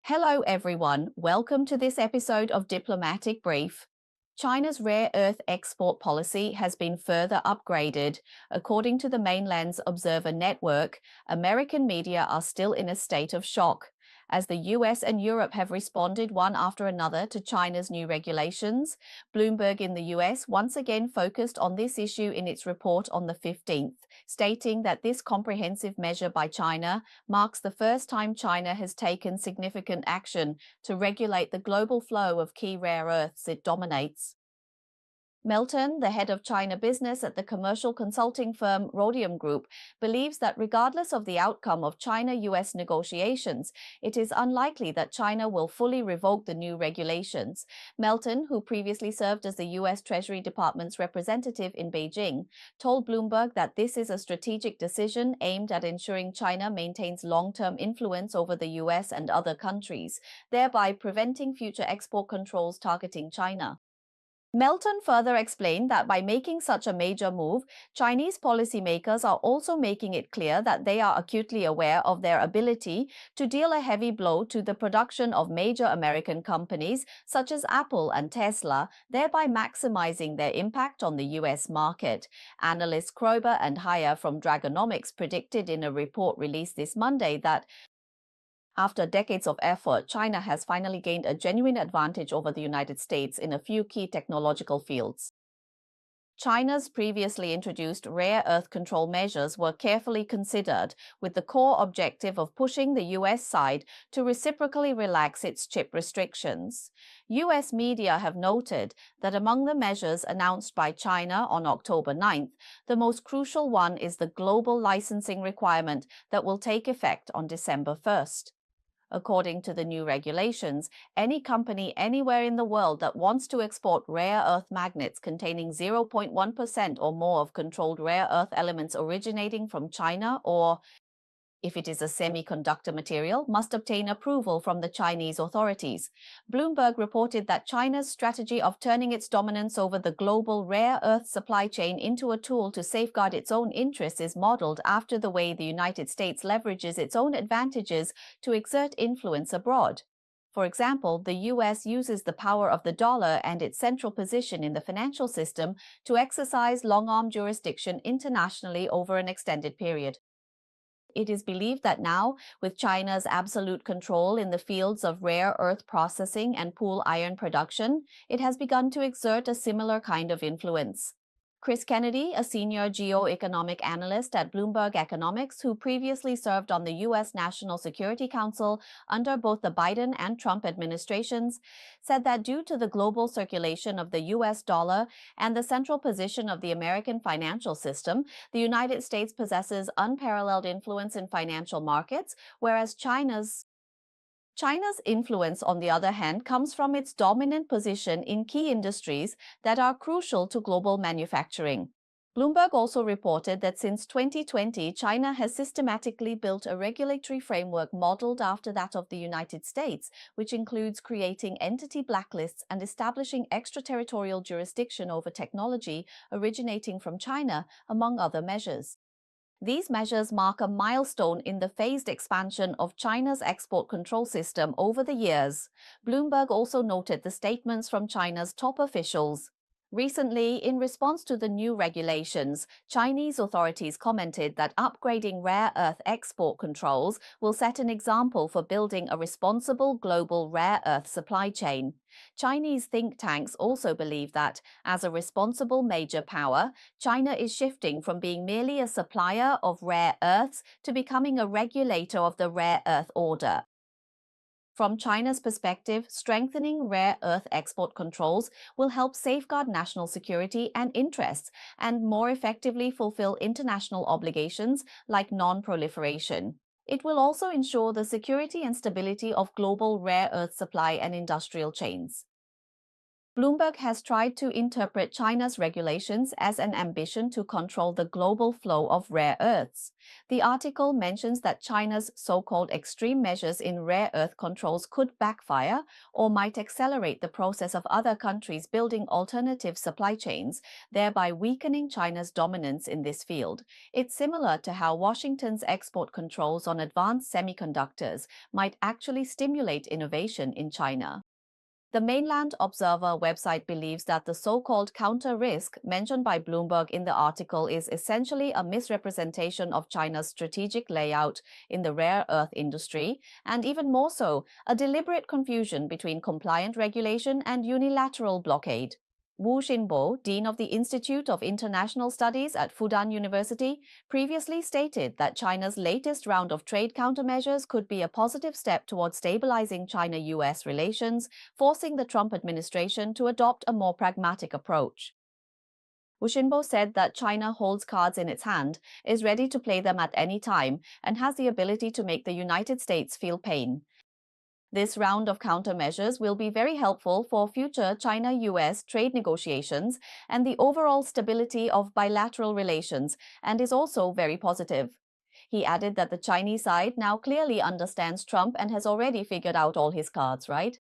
Hello everyone, welcome to this episode of Diplomatic Brief. China's rare earth export policy has been further upgraded. According to the Mainland's Observer Network, American media are still in a state of shock, as the US and Europe have responded one after another to China's new regulations. Bloomberg in the US once again focused on this issue in its report on the 15th, stating that this comprehensive measure by China marks the first time China has taken significant action to regulate the global flow of key rare earths it dominates. Melton, the head of China business at the commercial consulting firm Rhodium Group, believes that regardless of the outcome of China-US negotiations, it is unlikely that China will fully revoke the new regulations. Melton, who previously served as the US Treasury Department's representative in Beijing, told Bloomberg that this is a strategic decision aimed at ensuring China maintains long-term influence over the US and other countries, thereby preventing future export controls targeting China. Melton further explained that by making such a major move, Chinese policymakers are also making it clear that they are acutely aware of their ability to deal a heavy blow to the production of major American companies such as Apple and Tesla, thereby maximizing their impact on the US market. Analysts Kroeber and Haya from Dragonomics predicted in a report released this Monday that after decades of effort, China has finally gained a genuine advantage over the United States in a few key technological fields. China's previously introduced rare earth control measures were carefully considered, with the core objective of pushing the US side to reciprocally relax its chip restrictions. US media have noted that among the measures announced by China on October 9th, the most crucial one is the global licensing requirement that will take effect on December 1st. According to the new regulations, any company anywhere in the world that wants to export rare earth magnets containing 0.1% or more of controlled rare earth elements originating from China or, if it is a semiconductor material, must obtain approval from the Chinese authorities. Bloomberg reported that China's strategy of turning its dominance over the global rare earth supply chain into a tool to safeguard its own interests is modeled after the way the United States leverages its own advantages to exert influence abroad. For example, the US uses the power of the dollar and its central position in the financial system to exercise long-arm jurisdiction internationally over an extended period. It is believed that now, with China's absolute control in the fields of rare earth processing and pool iron production, it has begun to exert a similar kind of influence. Chris Kennedy, a senior geoeconomic analyst at Bloomberg Economics who previously served on the U.S. National Security Council under both the Biden and Trump administrations, said that due to the global circulation of the U.S. dollar and the central position of the American financial system, the United States possesses unparalleled influence in financial markets, whereas China's influence, on the other hand, comes from its dominant position in key industries that are crucial to global manufacturing. Bloomberg also reported that since 2020, China has systematically built a regulatory framework modeled after that of the United States, which includes creating entity blacklists and establishing extraterritorial jurisdiction over technology originating from China, among other measures. These measures mark a milestone in the phased expansion of China's export control system over the years. Bloomberg also noted the statements from China's top officials. Recently, in response to the new regulations, Chinese authorities commented that upgrading rare earth export controls will set an example for building a responsible global rare earth supply chain. Chinese think tanks also believe that, as a responsible major power, China is shifting from being merely a supplier of rare earths to becoming a regulator of the rare earth order. From China's perspective, strengthening rare earth export controls will help safeguard national security and interests and more effectively fulfill international obligations like non-proliferation. It will also ensure the security and stability of global rare earth supply and industrial chains. Bloomberg has tried to interpret China's regulations as an ambition to control the global flow of rare earths. The article mentions that China's so-called extreme measures in rare earth controls could backfire or might accelerate the process of other countries building alternative supply chains, thereby weakening China's dominance in this field. It's similar to how Washington's export controls on advanced semiconductors might actually stimulate innovation in China. The Mainland Observer website believes that the so-called counter-risk mentioned by Bloomberg in the article is essentially a misrepresentation of China's strategic layout in the rare earth industry, and even more so, a deliberate confusion between compliant regulation and unilateral blockade. Wu Xinbo, Dean of the Institute of International Studies at Fudan University, previously stated that China's latest round of trade countermeasures could be a positive step towards stabilizing China-US relations, forcing the Trump administration to adopt a more pragmatic approach. Wu Xinbo said that China holds cards in its hand, is ready to play them at any time, and has the ability to make the United States feel pain. This round of countermeasures will be very helpful for future China-US trade negotiations and the overall stability of bilateral relations, and is also very positive. He added that the Chinese side now clearly understands Trump and has already figured out all his cards, right?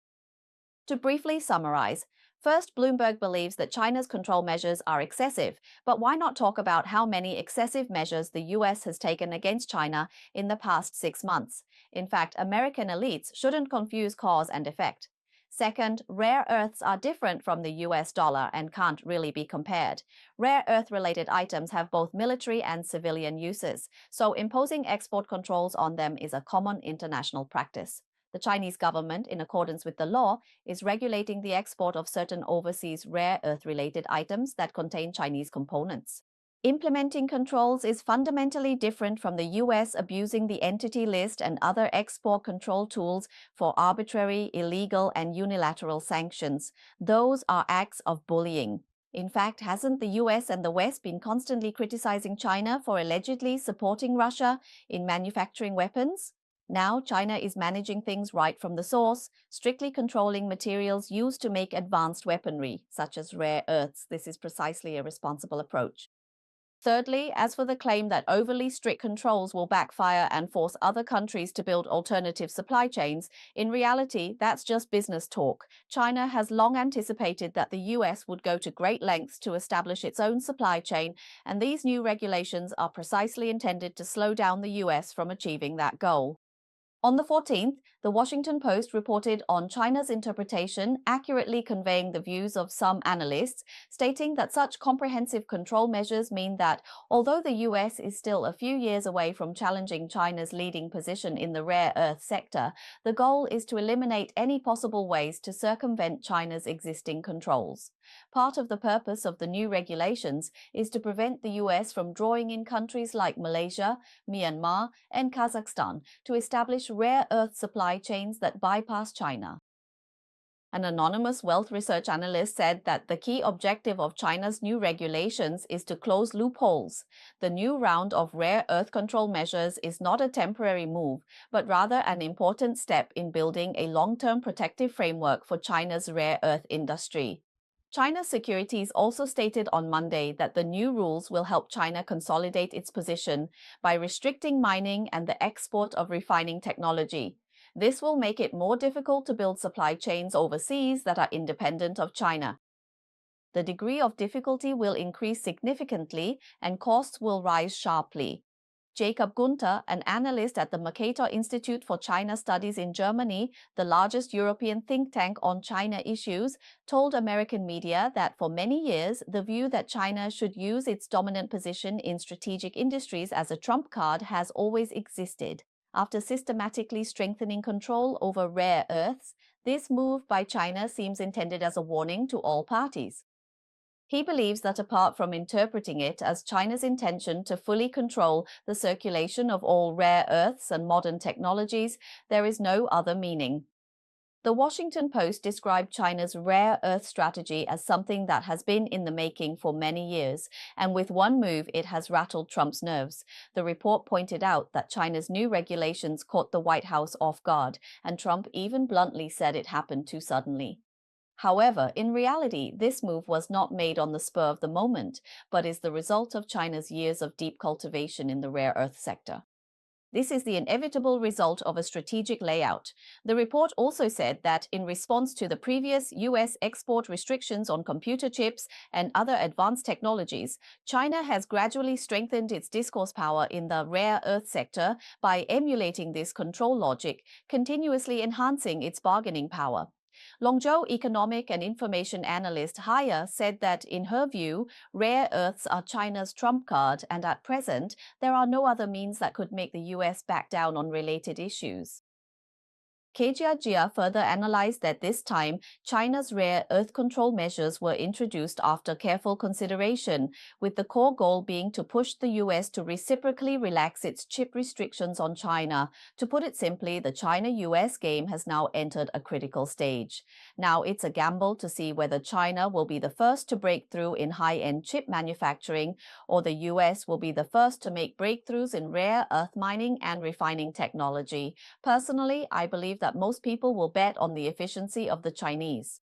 To briefly summarize, first, Bloomberg believes that China's control measures are excessive, but why not talk about how many excessive measures the US has taken against China in the past 6 months? In fact, American elites shouldn't confuse cause and effect. Second, rare earths are different from the US dollar and can't really be compared. Rare earth-related items have both military and civilian uses, so imposing export controls on them is a common international practice. The Chinese government, in accordance with the law, is regulating the export of certain overseas rare earth-related items that contain Chinese components. Implementing controls is fundamentally different from the US abusing the entity list and other export control tools for arbitrary, illegal, and unilateral sanctions. Those are acts of bullying. In fact, hasn't the US and the West been constantly criticizing China for allegedly supporting Russia in manufacturing weapons? Now, China is managing things right from the source, strictly controlling materials used to make advanced weaponry, such as rare earths. This is precisely a responsible approach. Thirdly, as for the claim that overly strict controls will backfire and force other countries to build alternative supply chains, in reality, that's just business talk. China has long anticipated that the US would go to great lengths to establish its own supply chain, and these new regulations are precisely intended to slow down the US from achieving that goal. On the 14th, the Washington Post reported on China's interpretation, accurately conveying the views of some analysts, stating that such comprehensive control measures mean that, although the US is still a few years away from challenging China's leading position in the rare earth sector, the goal is to eliminate any possible ways to circumvent China's existing controls. Part of the purpose of the new regulations is to prevent the US from drawing in countries like Malaysia, Myanmar, and Kazakhstan to establish rare earth supply chains that bypass China. An anonymous wealth research analyst said that the key objective of China's new regulations is to close loopholes. The new round of rare earth control measures is not a temporary move, but rather an important step in building a long-term protective framework for China's rare earth industry. China Securities also stated on Monday that the new rules will help China consolidate its position by restricting mining and the export of refining technology. This will make it more difficult to build supply chains overseas that are independent of China. The degree of difficulty will increase significantly and costs will rise sharply. Jacob Gunther, an analyst at the Mercator Institute for China Studies in Germany, the largest European think tank on China issues, told American media that for many years, the view that China should use its dominant position in strategic industries as a trump card has always existed. After systematically strengthening control over rare earths, this move by China seems intended as a warning to all parties. He believes that apart from interpreting it as China's intention to fully control the circulation of all rare earths and modern technologies, there is no other meaning. The Washington Post described China's rare earth strategy as something that has been in the making for many years, and with one move it has rattled Trump's nerves. The report pointed out that China's new regulations caught the White House off guard, and Trump even bluntly said it happened too suddenly. However, in reality, this move was not made on the spur of the moment, but is the result of China's years of deep cultivation in the rare earth sector. This is the inevitable result of a strategic layout. The report also said that in response to the previous US export restrictions on computer chips and other advanced technologies, China has gradually strengthened its discourse power in the rare earth sector by emulating this control logic, continuously enhancing its bargaining power. Longzhou economic and information analyst Haya said that, in her view, rare earths are China's trump card, and at present, there are no other means that could make the US back down on related issues. Kejia Jia further analyzed that this time, China's rare earth control measures were introduced after careful consideration, with the core goal being to push the US to reciprocally relax its chip restrictions on China. To put it simply, the China-US game has now entered a critical stage. Now it's a gamble to see whether China will be the first to break through in high-end chip manufacturing, or the US will be the first to make breakthroughs in rare earth mining and refining technology. Personally, I believe that most people will bet on the efficiency of the Chinese.